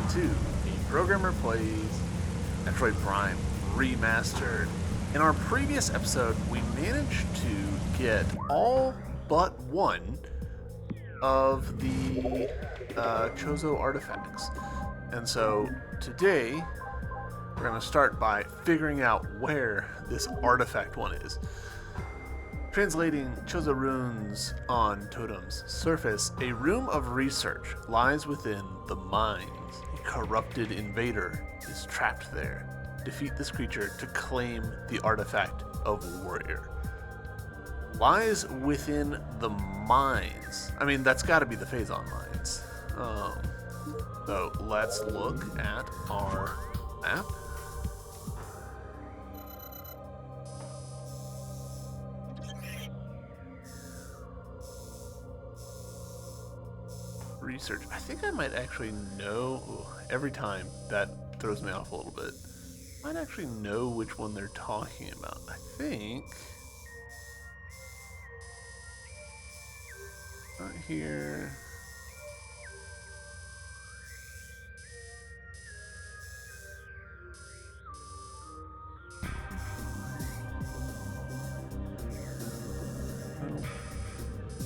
to The Programmer Plays Metroid Prime Remastered. In our previous episode, we managed to get all but one of the Chozo artifacts. And so today, we're going to start by figuring out where this artifact one is. Translating Chozo runes on Totem's surface, a room of research lies within the mines. A corrupted invader is trapped there. Defeat this creature to claim the artifact of Warrior. Lies within the mines. I mean, that's got to be the Phazon mines. So let's look at our map. Research. I think I might actually know. Every time that throws me off a little bit. I might actually know which one they're talking about. I think. Not here.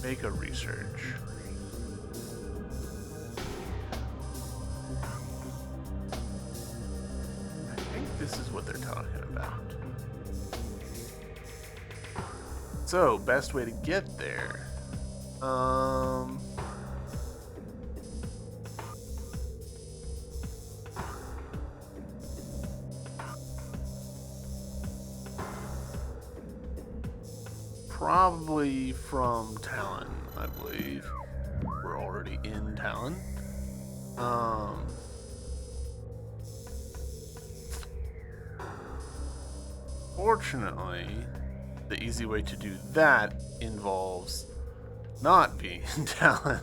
Make a research. This is what they're talking about. So, best way to get there. Probably from Talon, I believe. We're already in Talon. Fortunately, the easy way to do that involves not being in Talon.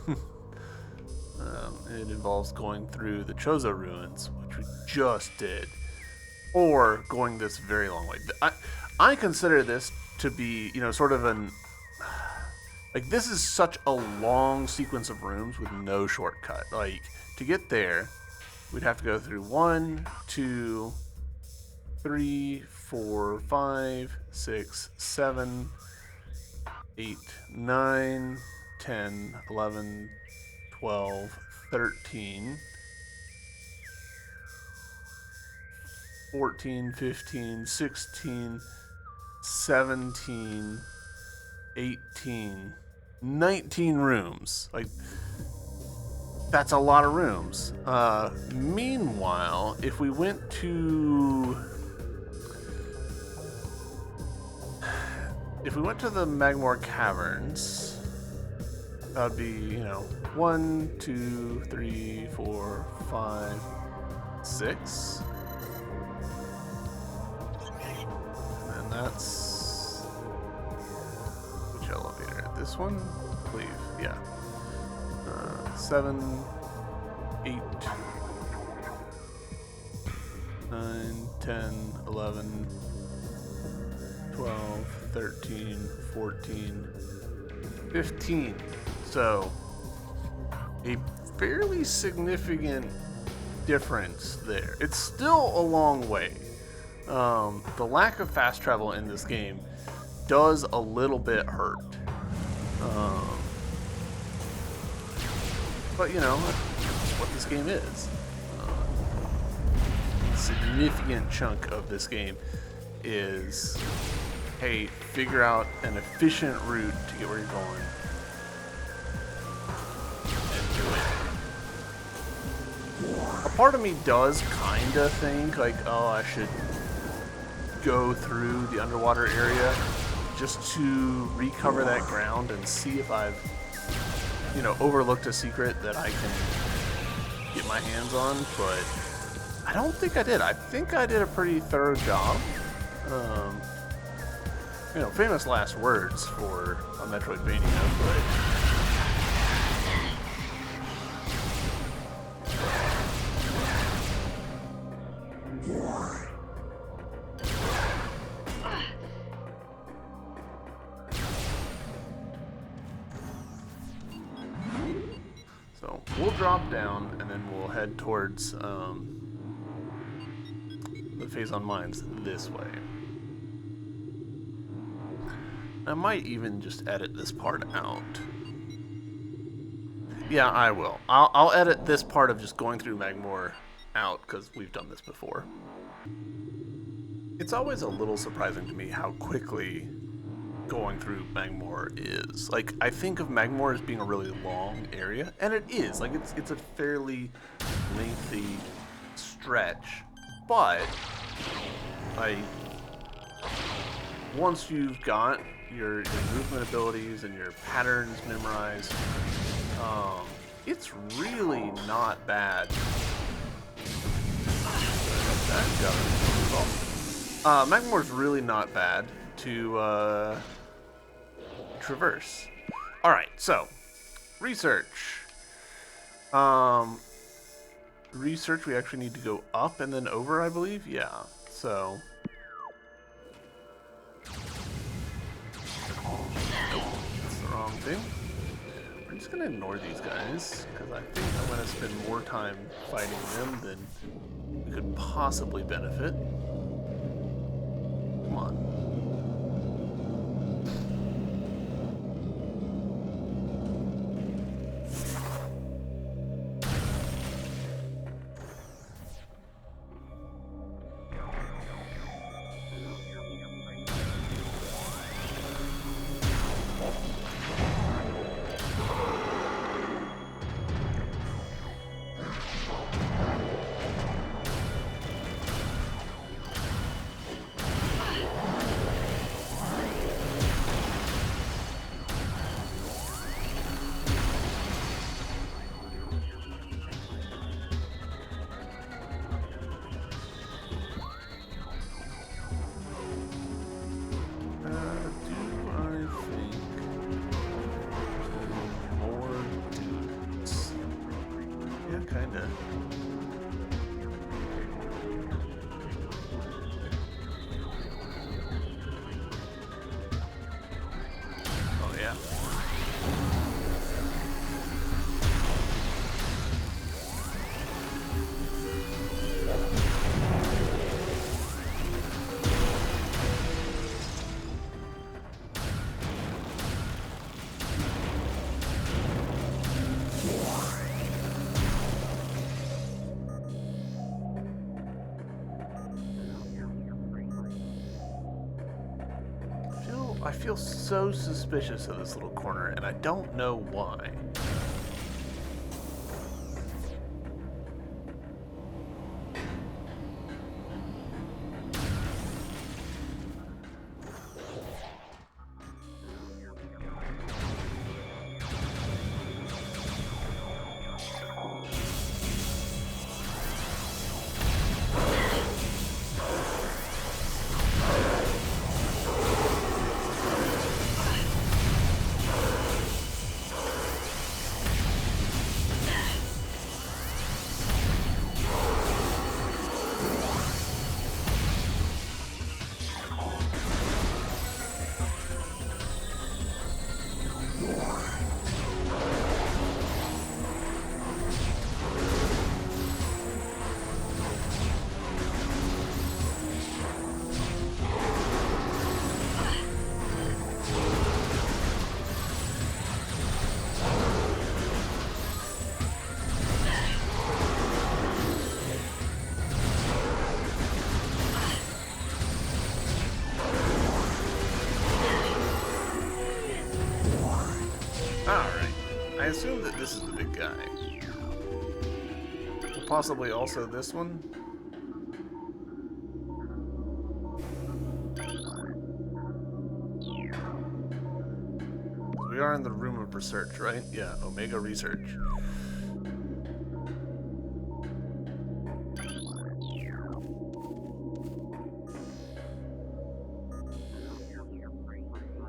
It involves going through the Chozo ruins, which we just did, or going this very long way. I consider this to be, sort of like, this is such a long sequence of rooms with no shortcut. Like, to get there, we'd have to go through 1, 2, 3, 4, 5, 6, 7, 8, 9, 10, 11, 12, 13, 14, 15, 16, 17, 18, 19 rooms. Like, that's a lot of rooms. Meanwhile, if we went to the Magmor Caverns, that would be, 1, 2, 3, 4, 5, 6. And that's... which elevator? This one? I believe, yeah. 7, 8, 9, 10, 11, 12, 13, 14, 15. So, a fairly significant difference there. It's still a long way. The lack of fast travel in this game does a little bit hurt. But, that's what this game is. A significant chunk of this game is, hey, figure out an efficient route to get where you're going and do it. A part of me does kind of think, like, oh, I should go through the underwater area just to recover that ground and see if I've, overlooked a secret that I can get my hands on, but I don't think I did. I think I did a pretty thorough job. Famous last words for a Metroidvania, but... So we'll drop down and then we'll head towards the Phazon Mines this way. I might even just edit this part out. Yeah, I will. I'll edit this part of just going through Magmoor out because we've done this before. It's always a little surprising to me how quickly going through Magmoor is. Like, I think of Magmoor as being a really long area, and it is. Like, it's a fairly lengthy stretch, but once you've got your movement abilities and your patterns memorized, it's really not bad. Magmoor's really not bad to traverse. Alright, so research. Research, we actually need to go up and then over, I believe. Yeah, so nope, that's the wrong thing. We're just gonna ignore these guys because I think I'm gonna spend more time fighting them than we could possibly benefit. Come on. Kinda. Oh yeah. I feel so suspicious of this little corner, and I don't know why. I assume that this is the big guy. Possibly also this one. We are in the room of research, right? Yeah, Omega Research.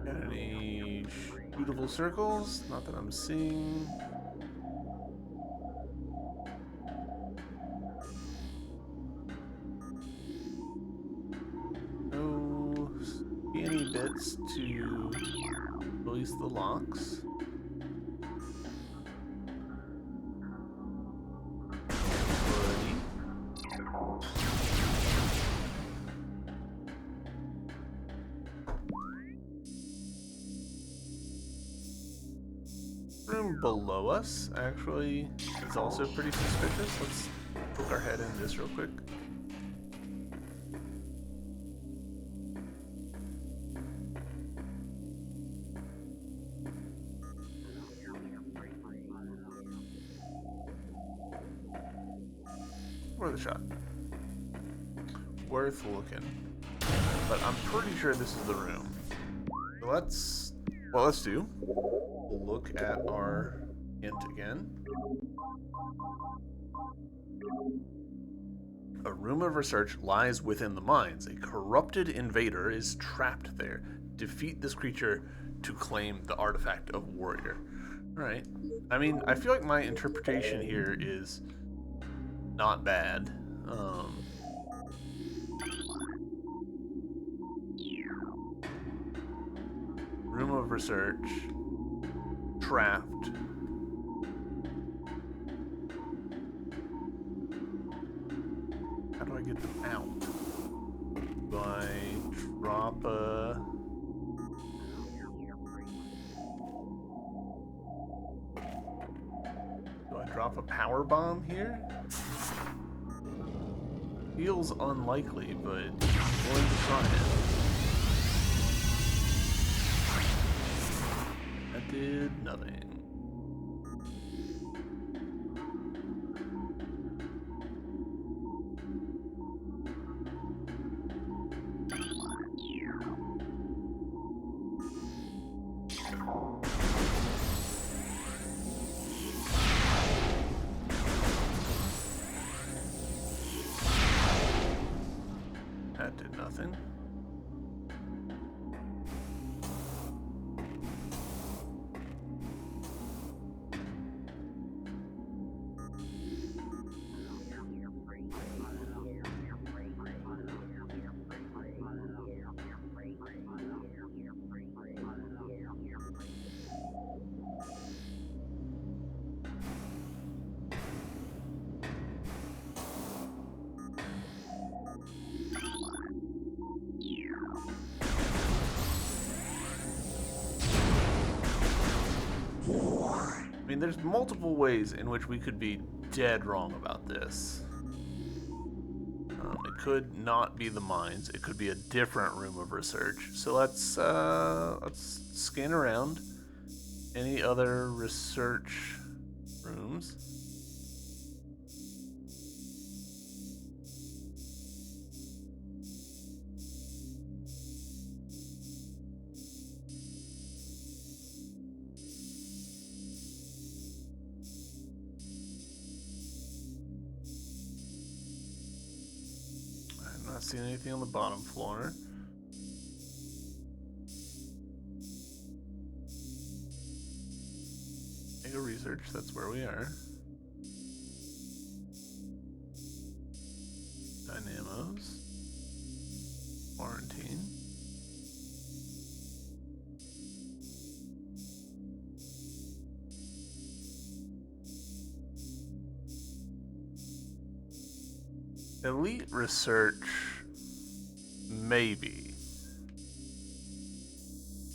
Got any shootable circles? Not that I'm seeing. No skinny bits to release the locks. Anything below us actually is also pretty suspicious. Let's poke our head in this real quick. Worth a shot. Worth looking. But I'm pretty sure this is the room. So let's do. We'll look at our hint again. A room of research lies within the mines. A corrupted invader is trapped there. Defeat this creature to claim the artifact of warrior. Alright. I mean, I feel like my interpretation here is not bad. Room of research. Trapped. How do I get them out? Do I drop a... Do I drop a power bomb here? Feels unlikely, but I'm willing to try it. That did nothing. That did nothing. I mean, there's multiple ways in which we could be dead wrong about this. It could not be the mines. It could be a different room of research. So let's scan around. Any other research rooms? Not seeing anything on the bottom floor. Mega research, that's where we are. Dynamos. Quarantine. Elite research, maybe.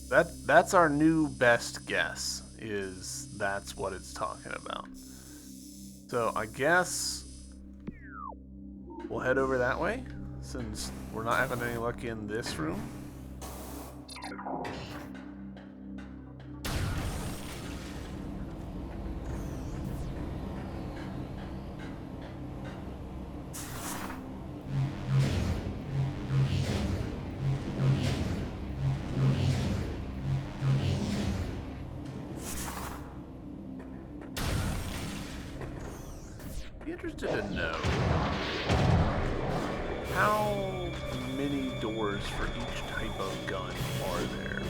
That's our new best guess, is that's what it's talking about. So I guess we'll head over that way, since we're not having any luck in this room. Interested to know how many doors for each type of gun are there?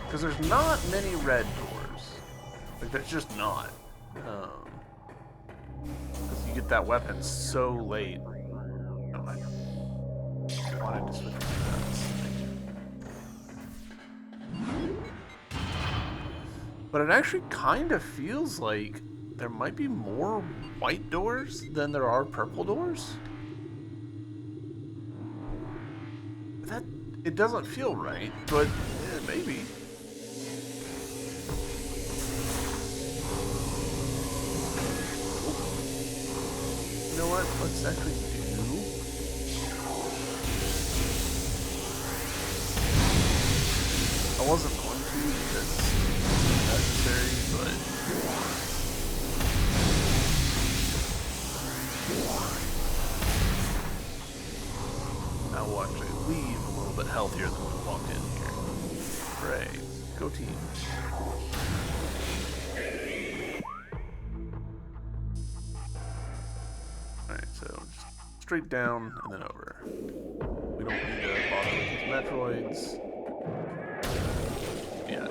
Because there's not many red doors. Like, there's just not. Because you get that weapon so late. Oh, I wanted to switch my guns. But it actually kind of feels like there might be more white doors than there are purple doors. It doesn't feel right, but maybe. You know what? Let's actually do... I wasn't going to because it's necessary, but... I will actually leave a little bit healthier than when we walked in here. Hooray. Go team. Alright, so just straight down and then over. We don't need to bother with these Metroids. Yeah.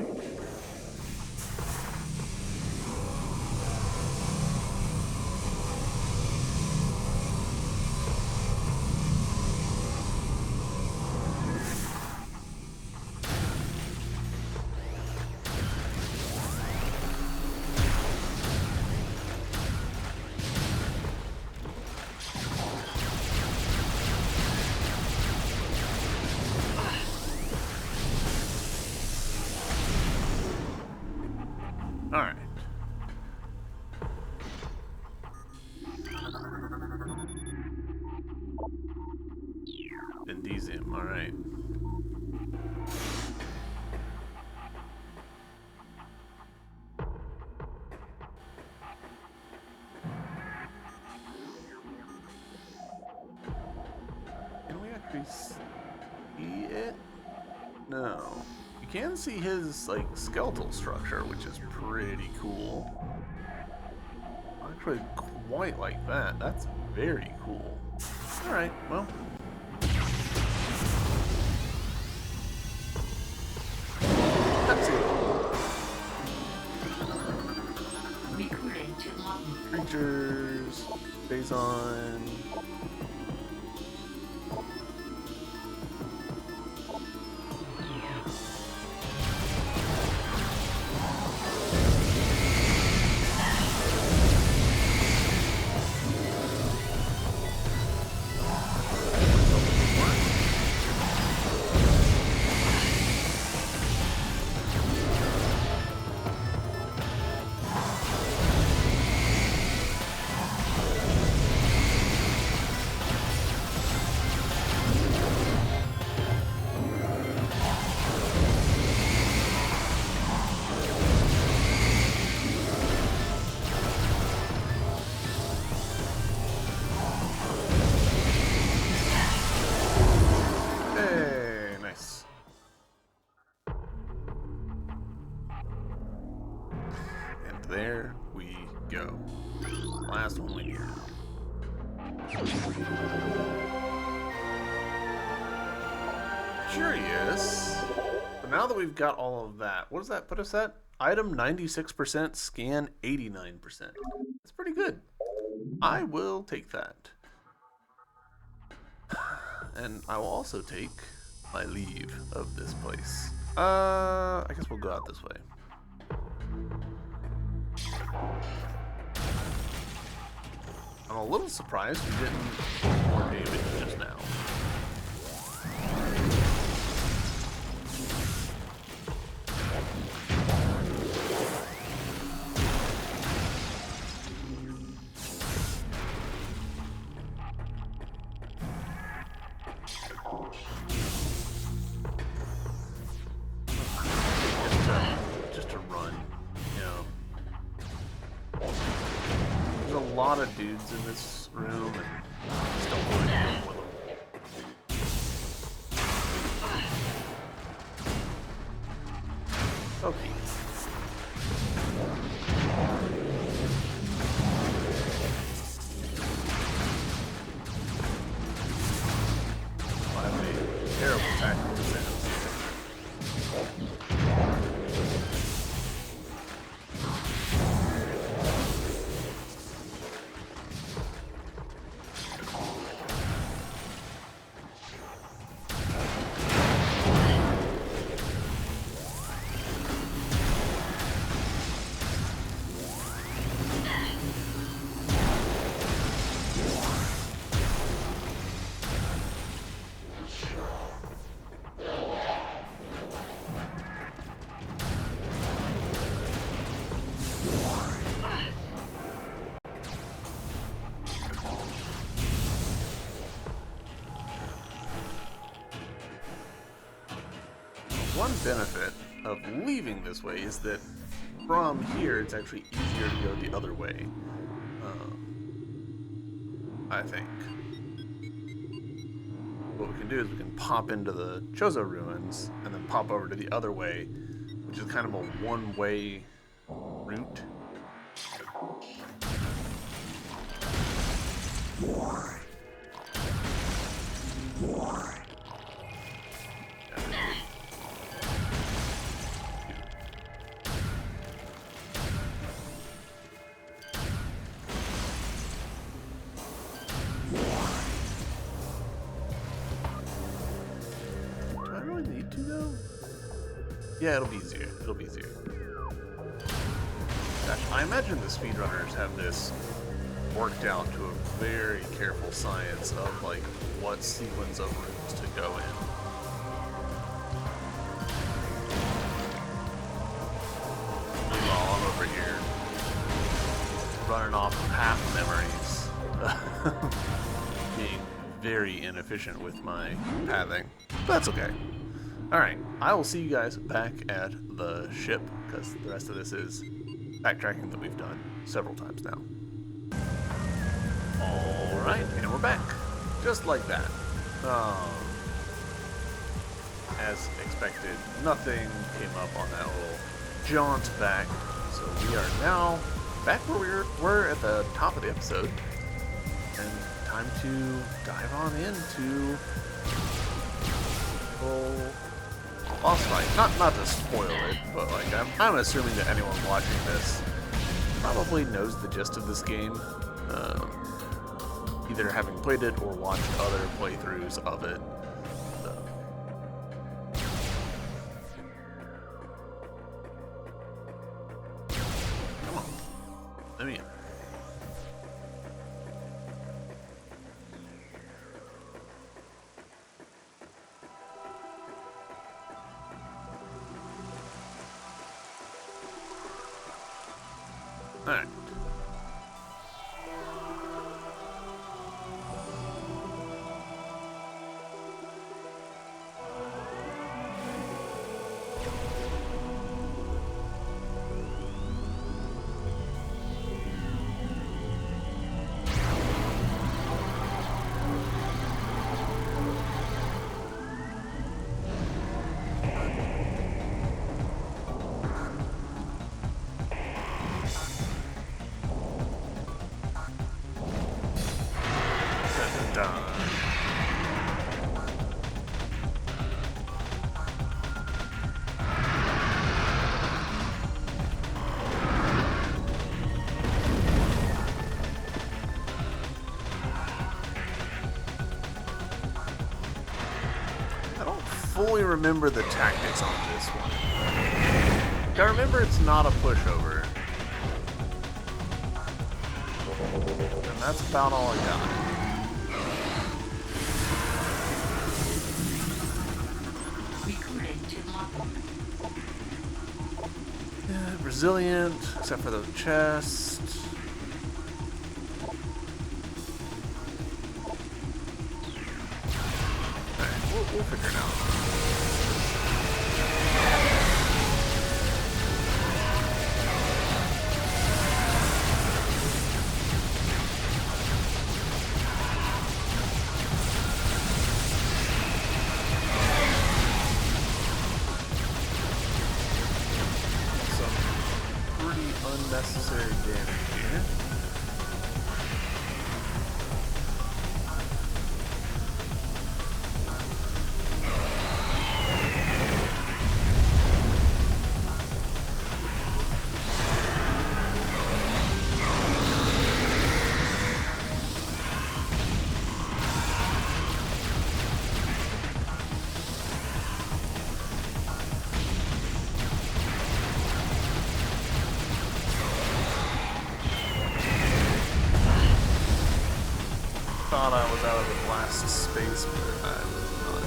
Alright. Indesium, alright. Can we actually see it? No. You can see his, like, skeletal structure, which is pretty cool. I actually quite like that. That's very cool. Alright, well. That's it. Creatures. Stays on. There we go. Last one we need. Curious. But now that we've got all of that, what does that put us at? Item 96%, scan 89%. That's pretty good. I will take that. And I will also take my leave of this place. I guess we'll go out this way. I'm a little surprised we didn't do more damage just now. Just to run, you know. There's a lot of dudes in this room, and I just don't want to deal with them. Okay. I made a terrible tactical decisions. one benefit of leaving this way is that from here it's actually easier to go the other way. I think. What we can do is we can pop into the Chozo ruins and then pop over to the other way, which is kind of a one-way route. Yeah, it'll be easier. It'll be easier. Gosh, I imagine the speedrunners have this worked out to a very careful science of like what sequence of routes to go in. Meanwhile, I'm over here running off of half memories, being very inefficient with my pathing. But that's okay. Alright, I will see you guys back at the ship, because the rest of this is backtracking that we've done several times now. Alright, and we're back. Just like that. As expected, nothing came up on that little jaunt back, so we are now back where we were at the top of the episode, and time to dive on into full boss fight. Not to spoil it, but like I'm assuming that anyone watching this probably knows the gist of this game, either having played it or watched other playthroughs of it. So. Come on, let me in. Alright. Fully remember the tactics on this one. I remember it's not a pushover. And that's about all I got. Yeah, resilient, except for the chest. Alright, we'll figure it out. Unnecessary damage here. Thought I was out of the blast space, but I was not.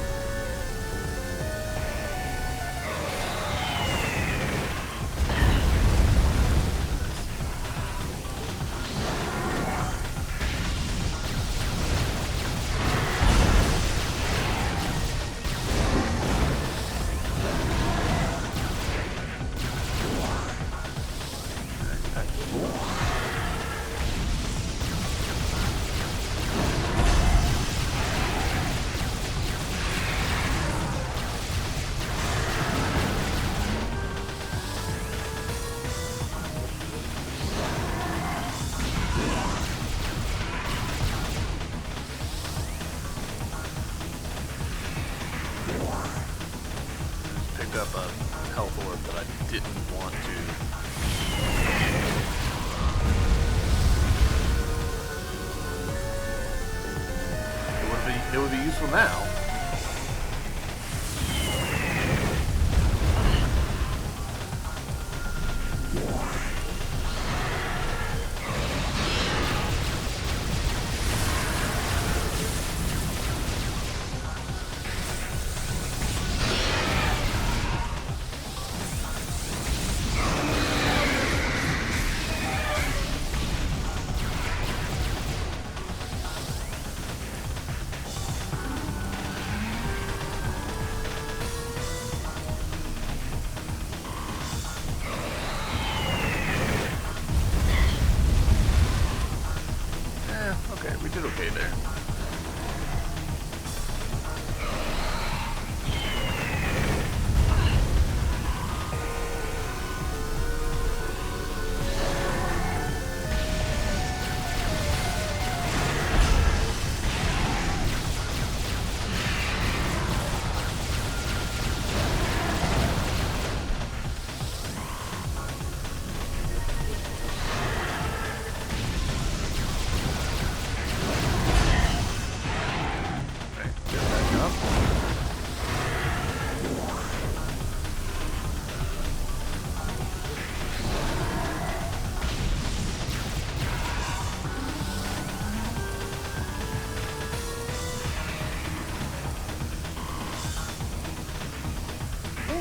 didn't want to. It would be useful now. Okay, we did okay there.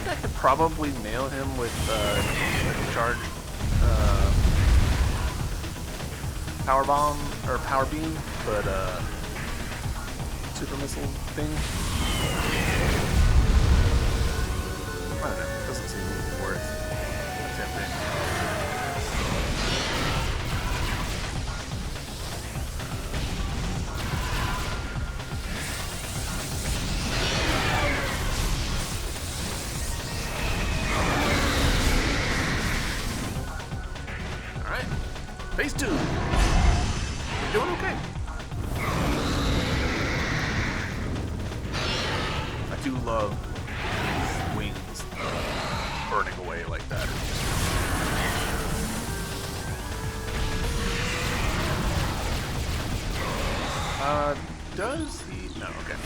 I could probably nail him with a charged power bomb or power beam, but super missile thing. I don't know. It doesn't seem worth attempting. Phase 2. We're doing okay. I do love these wings burning away like that. Does he? No, okay.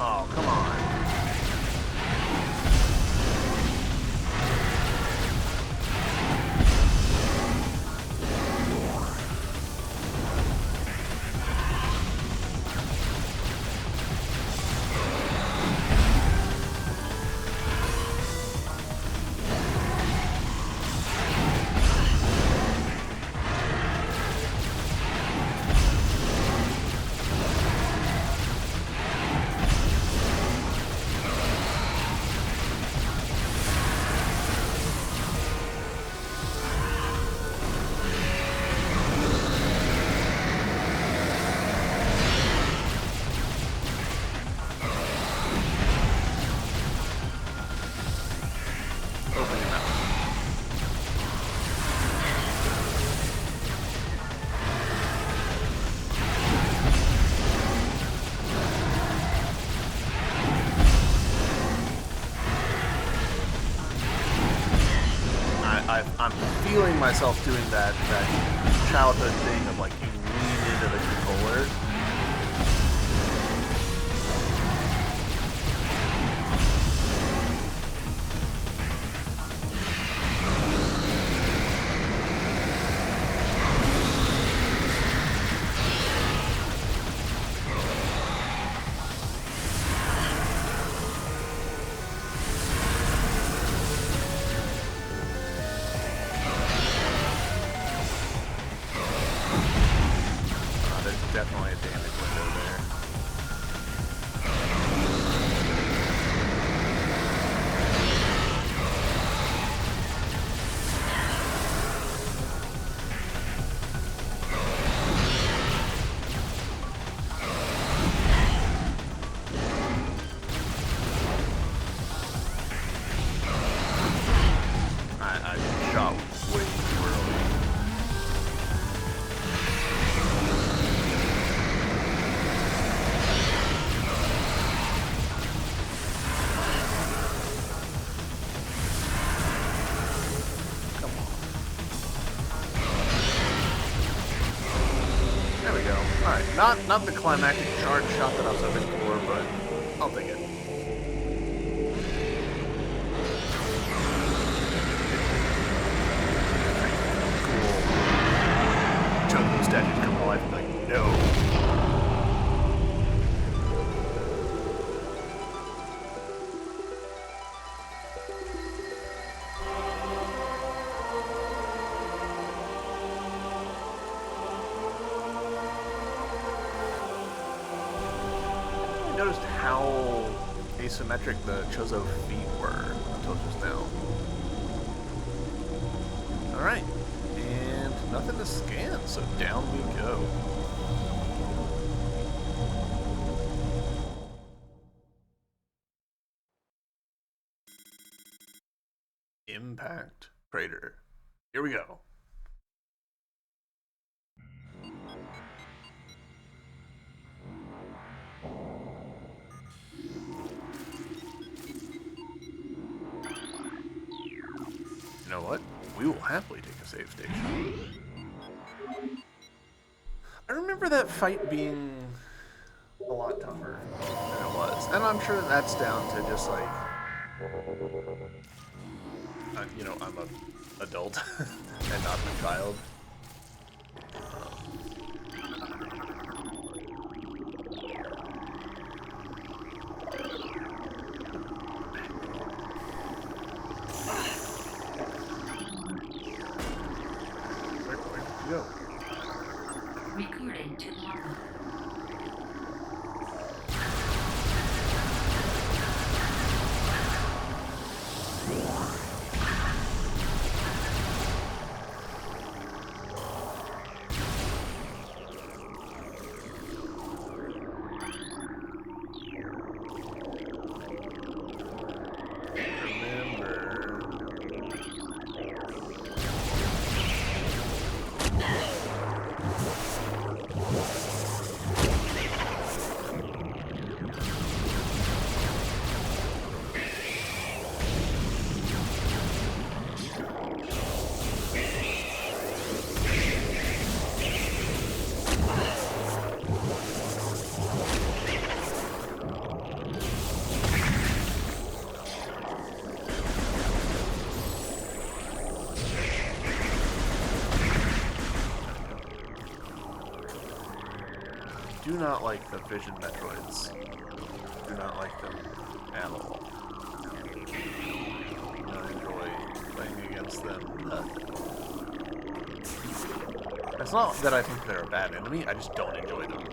Oh, come on. I'm feeling myself doing that childhood thing of like you lean into the controller. Definitely a Not the climactic charge shot that I was hoping for, but I'll take it. Cool. Choco statues come to life and like, no. Noticed how asymmetric the Chozo feet were until just now. Alright, and nothing to scan, so down we go. Impact crater. Here we go. You know what? We will happily take a save station. I remember that fight being a lot tougher than it was. And I'm sure that's down to just like, you know, I'm an adult and not a child. Go. Recording to normal. Do not like the Vision Metroids. Do not like them at all. Do not enjoy playing against them. It's not that I think they're a bad enemy, I just don't enjoy them.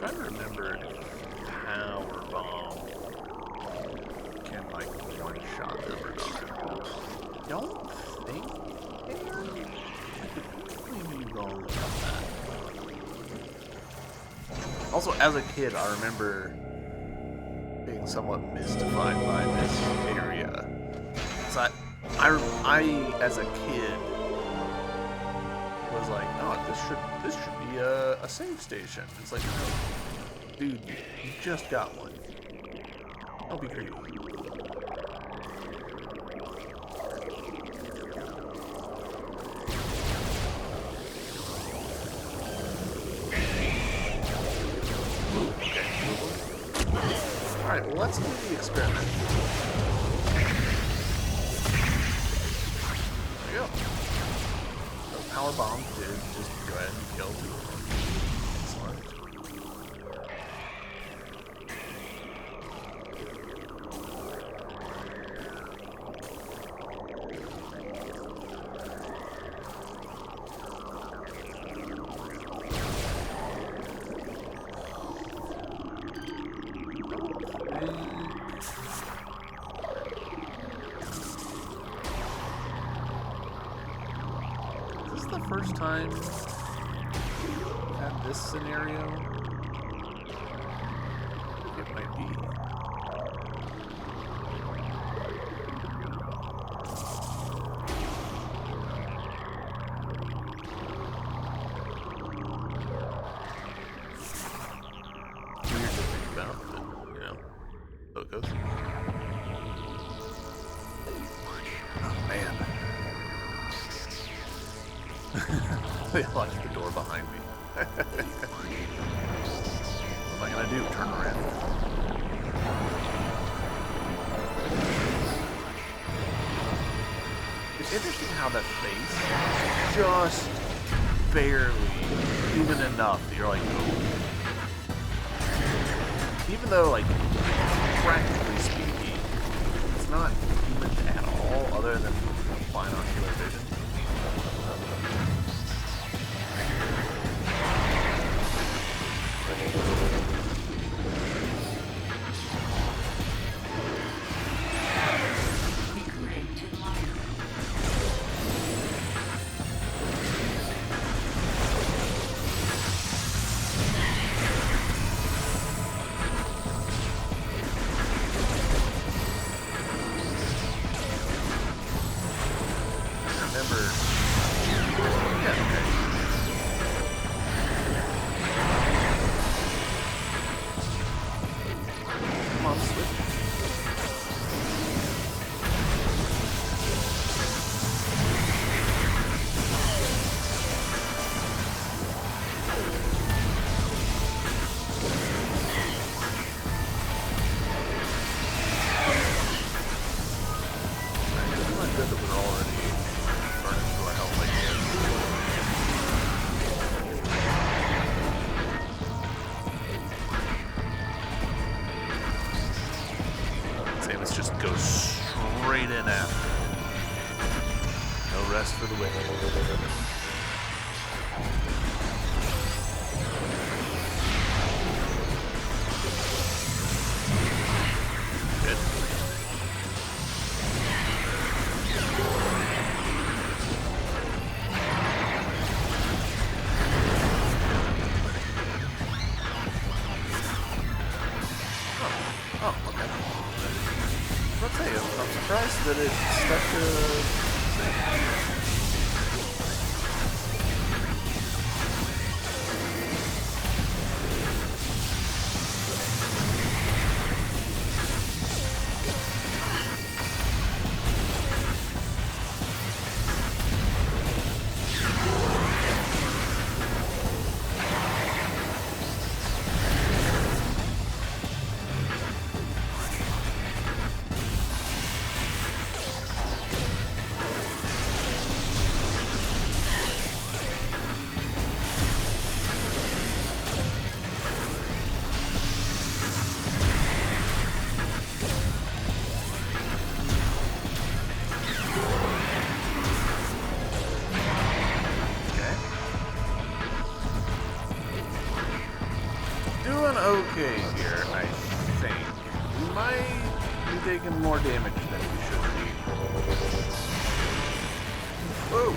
I'm trying to remember if Power Bomb can like one-shot them or not. Don't think I could probably be wrong about that. Also, as a kid, I remember being somewhat mystified by this area. So I as a kid was like, oh, this should be a save station. It's like, no, dude, you just got one. Don't be greedy. Alright, well, let's do the experiment. There we go. So Power Bomb did just go ahead and kill two of them. Excellent. the first time we've had this scenario? It might be. Weird to think about, but, you know, so it goes. Oh, man. They locked the door behind me. What am I gonna do? Turn around? It's interesting how that face just barely, even enough that you're like, oh. Even though, like, practically speaking, it's not human at all, other than binocular vision. Just go straight in after. No rest for the wicked. Good. Oh, okay. Let's say I'm surprised that it stuck to. Okay here, I think. We might be taking more damage than we should be. Whoa!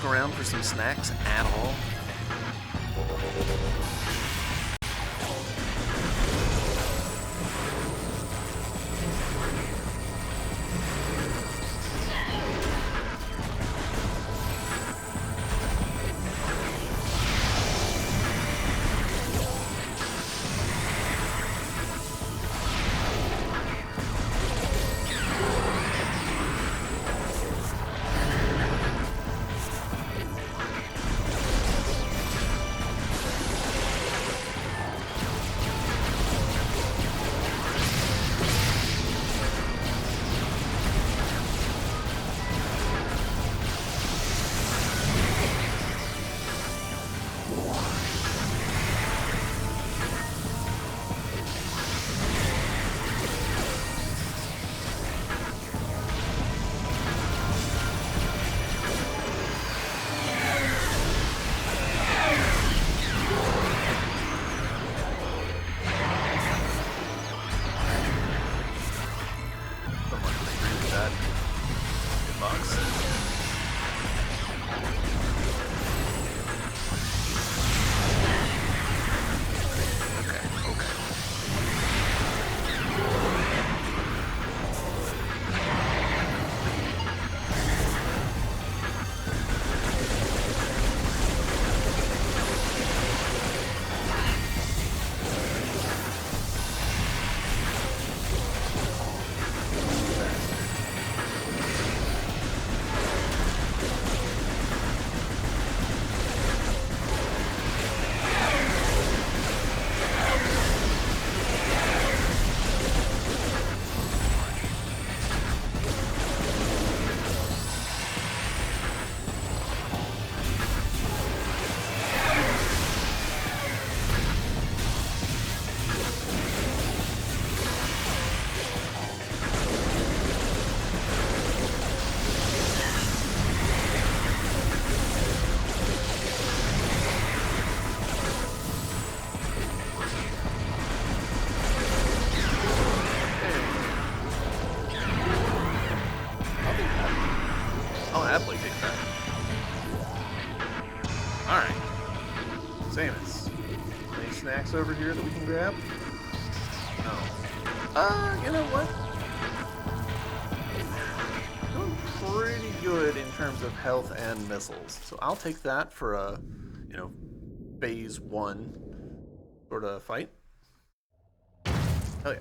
around for some snacks at all? I'll happily take that. Alright. Samus. Any snacks over here that we can grab? No. You know what? Doing pretty good in terms of health and missiles. So I'll take that for a, phase 1 sort of fight. Oh yeah.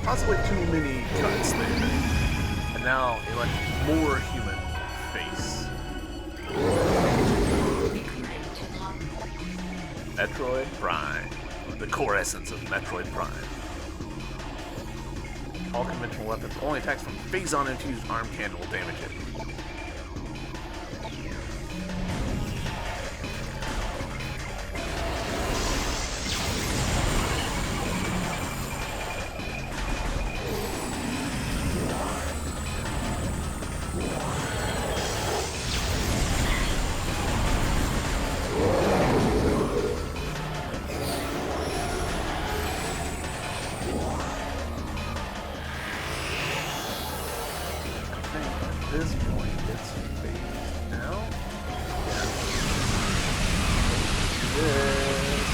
Possibly too many cuts there. And now a much more human face. Metroid Prime. The core essence of Metroid Prime. All conventional weapons. Only attacks from phase-on infused arm cannon will damage it. At this point, it's phased now. Yeah. This.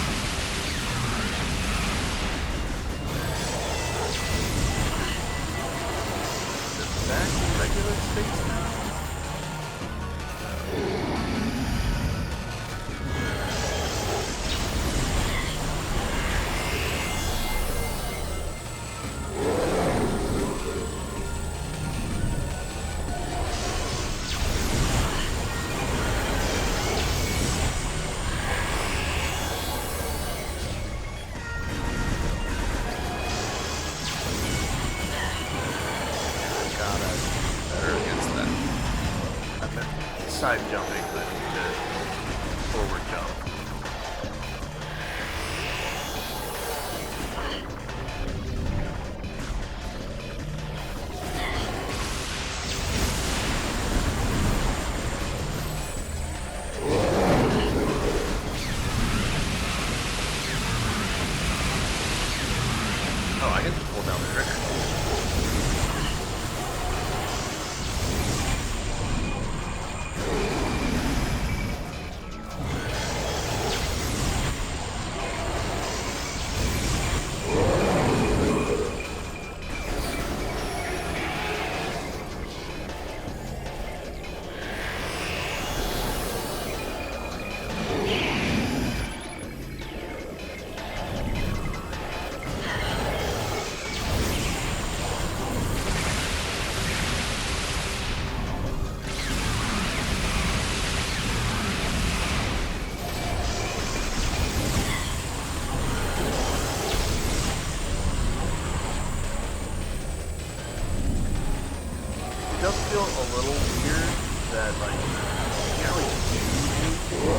Is it back in regular space now? Side jumping, but forward jump. Oh, I can just pull down the trigger. It does feel a little weird that, like, you can't really do anything.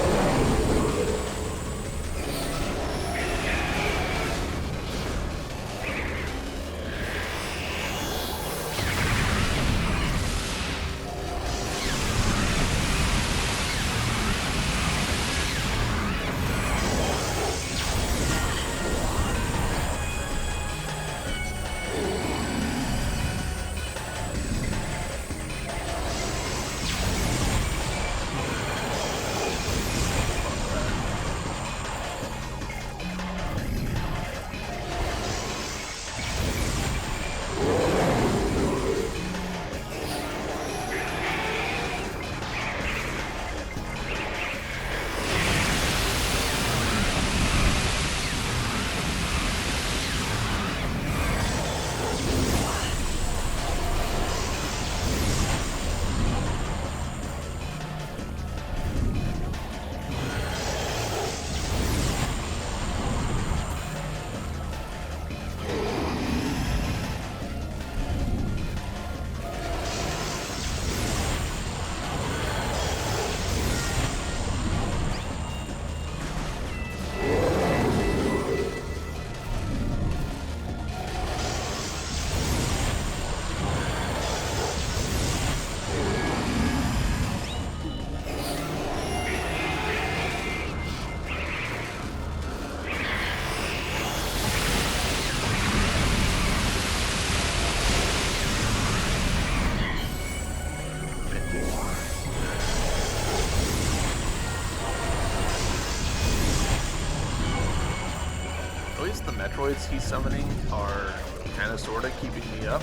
At least the Metroids he's summoning are kind of sort of keeping me up,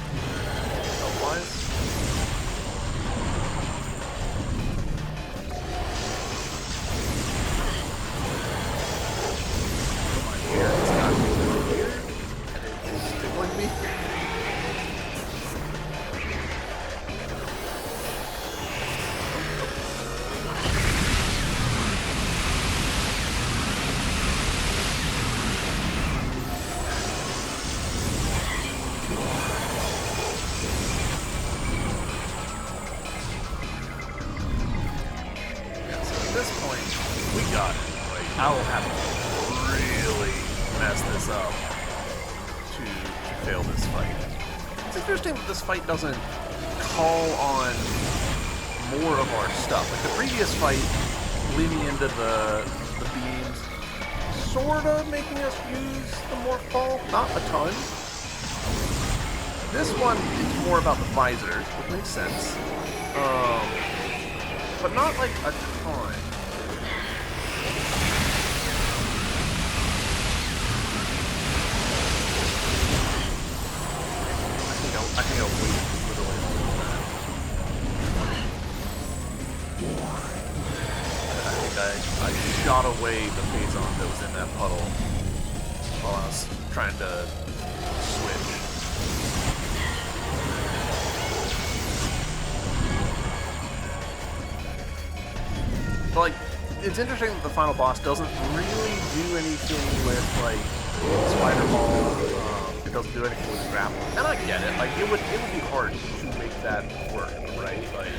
health-wise. Oh my ear, it's got me weird, and it's tickling me. At this point, we got it. Like, I will have to really mess this up to fail this fight. It's interesting that this fight doesn't call on more of our stuff. Like the previous fight, leaning into the beams, sort of making us use the morph ball, not a ton. This one is more about the visors, which makes sense. But not like a ton. I think I'll wait literally all that. I think I shot away the phazon that was in that puddle while I was trying to switch. But, like, it's interesting that the final boss doesn't really do anything with, like, Spider Ball. It doesn't do anything with grapple. And I get it. Like, it would be hard to make that work, right? Like...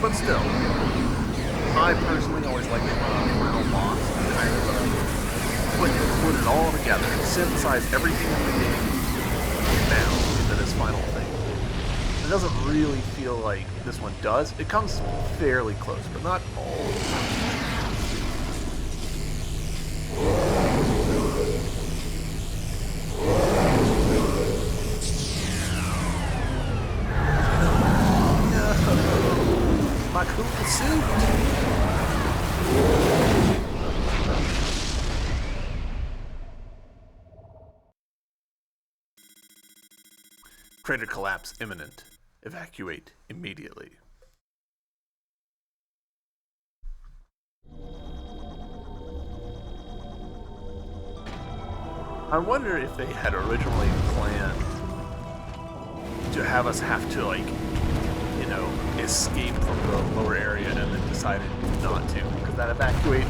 But still, I personally always like the final boss kind of put it all together. together, synthesize everything in the game down into this final thing. It doesn't really feel like this one does. It comes fairly close, but not all. My cool suit! Crater collapse imminent. Evacuate immediately. I wonder if they had originally planned to have us have to, like, you know, escape from the lower area and then decided not to, because that evacuate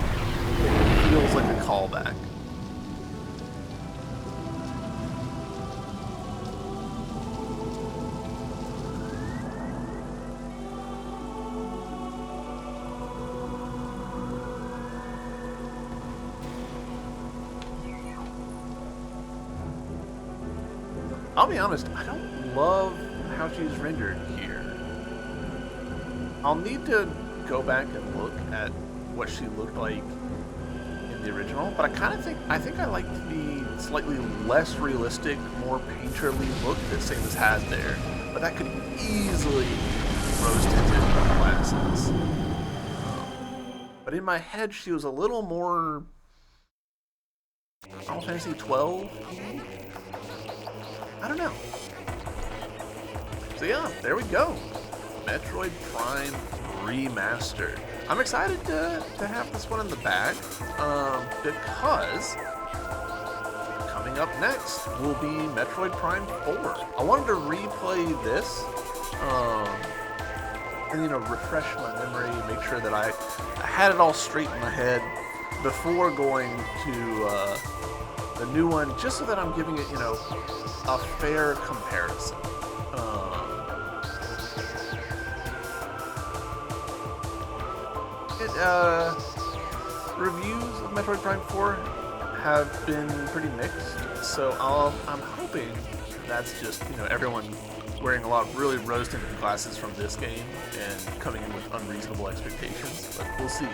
feels like a callback. I'll be honest, I don't love how she's rendered here. I'll need to go back and look at what she looked like in the original, but I think I like the slightly less realistic, more painterly look that Samus has there. But that could easily rose tinted glasses. But in my head, she was a little more Final Fantasy 12. I don't know. So yeah, there we go. Metroid Prime Remastered. I'm excited to have this one in the bag, because coming up next will be Metroid Prime 4. I wanted to replay this, and refresh my memory, make sure that I had it all straight in my head before going to the new one, just so that I'm giving it, a fair comparison. Reviews of Metroid Prime 4 have been pretty mixed, so I'm hoping that's just, everyone wearing a lot of really rose-tinted glasses from this game and coming in with unreasonable expectations, but we'll see.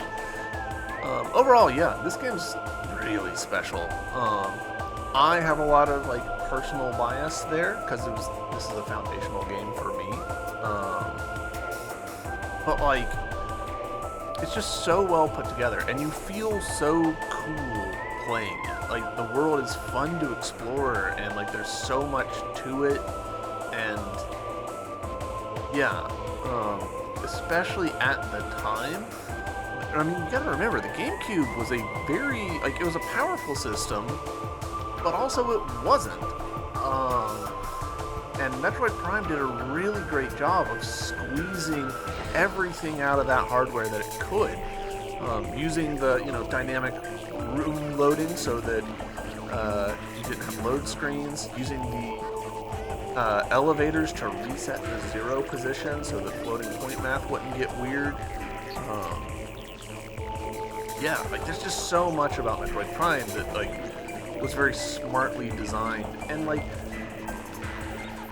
Overall, yeah, this game's really special. I have a lot of personal bias there because this is a foundational game for me. But it's just so well put together, and you feel so cool playing it. The world is fun to explore, and there's so much to it, and yeah, especially at the time. I mean, you gotta remember, the GameCube was a very, it was a powerful system, but also it wasn't. And Metroid Prime did a really great job of squeezing everything out of that hardware that it could, using the dynamic room loading so that you didn't have load screens, using the elevators to reset the 0 position so that floating point math wouldn't get weird. Yeah, there's just so much about Metroid Prime that was very smartly designed and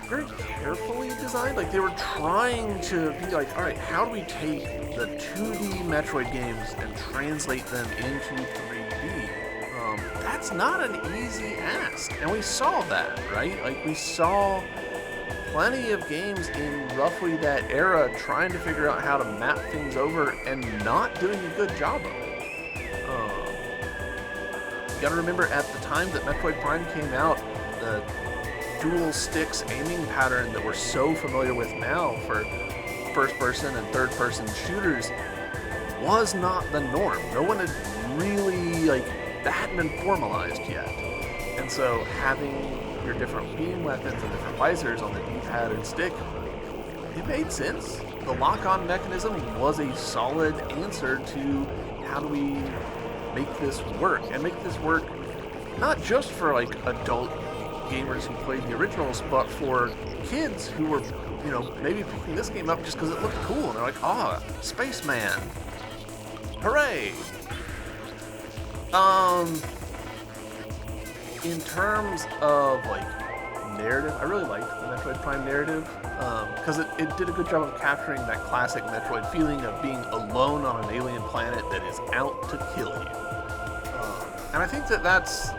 very carefully designed. They were trying to be all right, how do we take the 2D Metroid games and translate them into 3D? That's not an easy ask, and we saw that, right? We saw plenty of games in roughly that era trying to figure out how to map things over and not doing a good job of it. You gotta remember, at the time that Metroid Prime came out, the dual sticks aiming pattern that we're so familiar with now for first-person and third-person shooters was not the norm. No one had really, that hadn't been formalized yet. And so having your different beam weapons and different visors on the D-pad and stick, it made sense. The lock-on mechanism was a solid answer to how do we make this work, and make this work not just for adult gamers who played the originals, but for kids who were, maybe picking this game up just because it looked cool, and they're Spaceman, hooray! in terms of like narrative, I really liked the Metroid Prime narrative because it did a good job of capturing that classic Metroid feeling of being alone on an alien planet that is out to kill you. And I think that's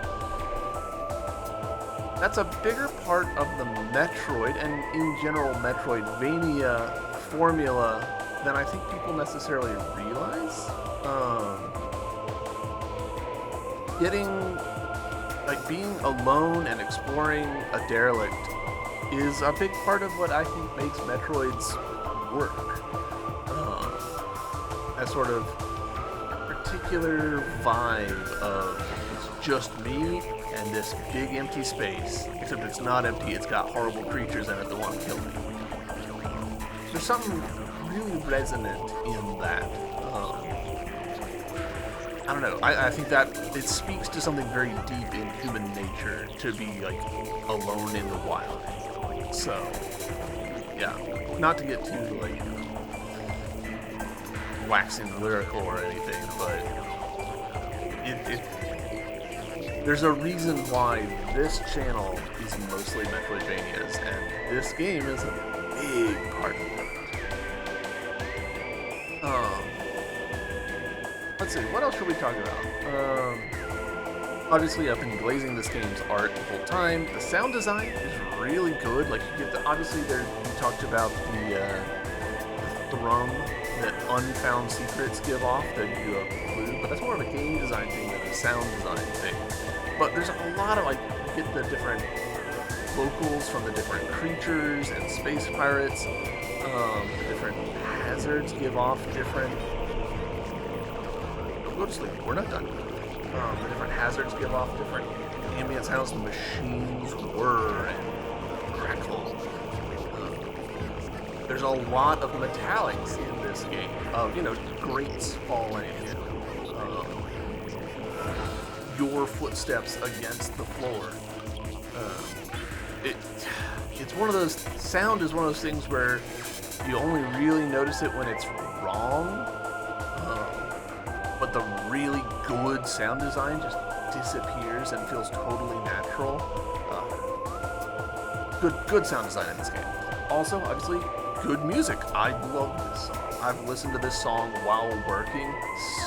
a bigger part of the Metroid and in general Metroidvania formula than I think people necessarily realize. Being alone and exploring a derelict is a big part of what I think makes Metroids work. That sort of particular vibe of it's just me and this big empty space, except it's not empty, it's got horrible creatures in it that want to kill me. There's something really resonant in that. I don't know, I think that it speaks to something very deep in human nature to be like alone in the wild. So, yeah, not to get too like waxing lyrical or anything, but there's a reason why this channel is mostly Metroidvanias, and this game is a big part of it. Let's see, what else should we talk about? Obviously, I've been glazing this game's art the whole time. The sound design is really good. Like, you get obviously we talked about the thrum that unfound secrets give off that you include, but that's more of a game design thing than a sound design thing. But there's a lot of, like, you get the different vocals from the different creatures and space pirates. The different hazards give off different... Don't go to sleep, we're not done. The different hazards give off different ambient sounds. The machines whir and crackle. There's a lot of metallics in this game. Grates falling. Your footsteps against the floor. It's one of those... Sound is one of those things where you only really notice it when it's wrong. But the really good sound design just disappears and feels totally natural. Good sound design in this game. Also, obviously, good music. I love this song. I've listened to this song while working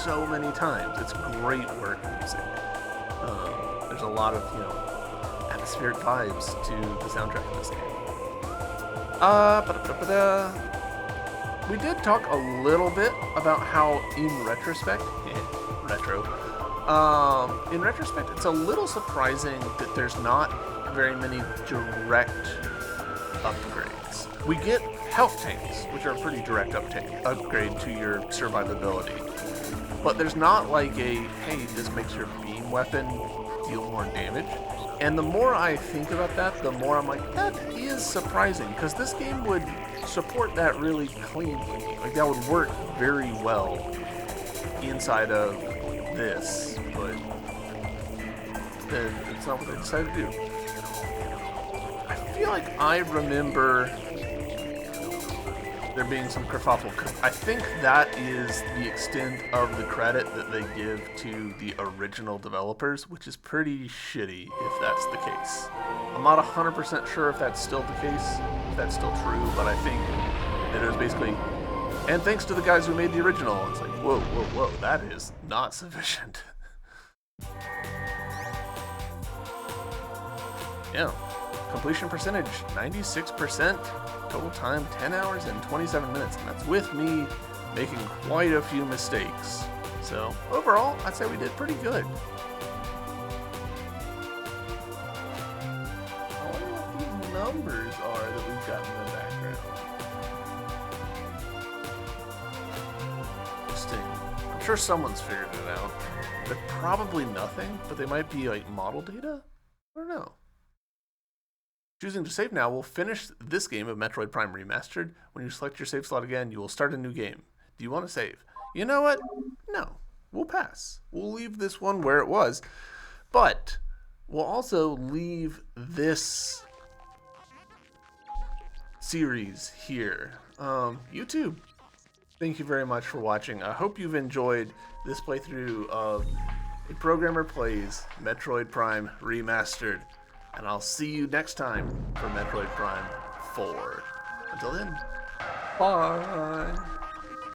so many times. It's great work music. There's a lot of, atmospheric vibes to the soundtrack of this game. We did talk a little bit about how, in retrospect, in retrospect, it's a little surprising that there's not very many direct upgrades. We get health tanks, which are a pretty direct upgrade to your survivability. But there's not like hey, this makes your beam weapon deal more damage. And the more I think about that, the more I'm like, that is surprising, because this game would support that really cleanly. Like, that would work very well inside of this, but it's not what they decided to do. I feel like I remember there being some kerfuffle, because I think that is the extent of the credit that they give to the original developers, which is pretty shitty if that's the case. I'm not 100% sure if that's still the case, if that's still true, but I think that it was basically, and thanks to the guys who made the original. It's like, whoa, that is not sufficient. Yeah, completion percentage, 96%. Total time, 10 hours and 27 minutes, and that's with me making quite a few mistakes. So, overall, I'd say we did pretty good. I wonder what these numbers are that we've got in the background. Interesting. I'm sure someone's figured it out. They're probably nothing, but they might be like model data? I don't know. Choosing to save now will finish this game of Metroid Prime Remastered. When you select your save slot again, you will start a new game. Do you want to save? You know what? No. We'll pass. We'll leave this one where it was. But we'll also leave this series here. YouTube, thank you very much for watching. I hope you've enjoyed this playthrough of A Programmer Plays Metroid Prime Remastered. And I'll see you next time for Metroid Prime 4. Until then, bye!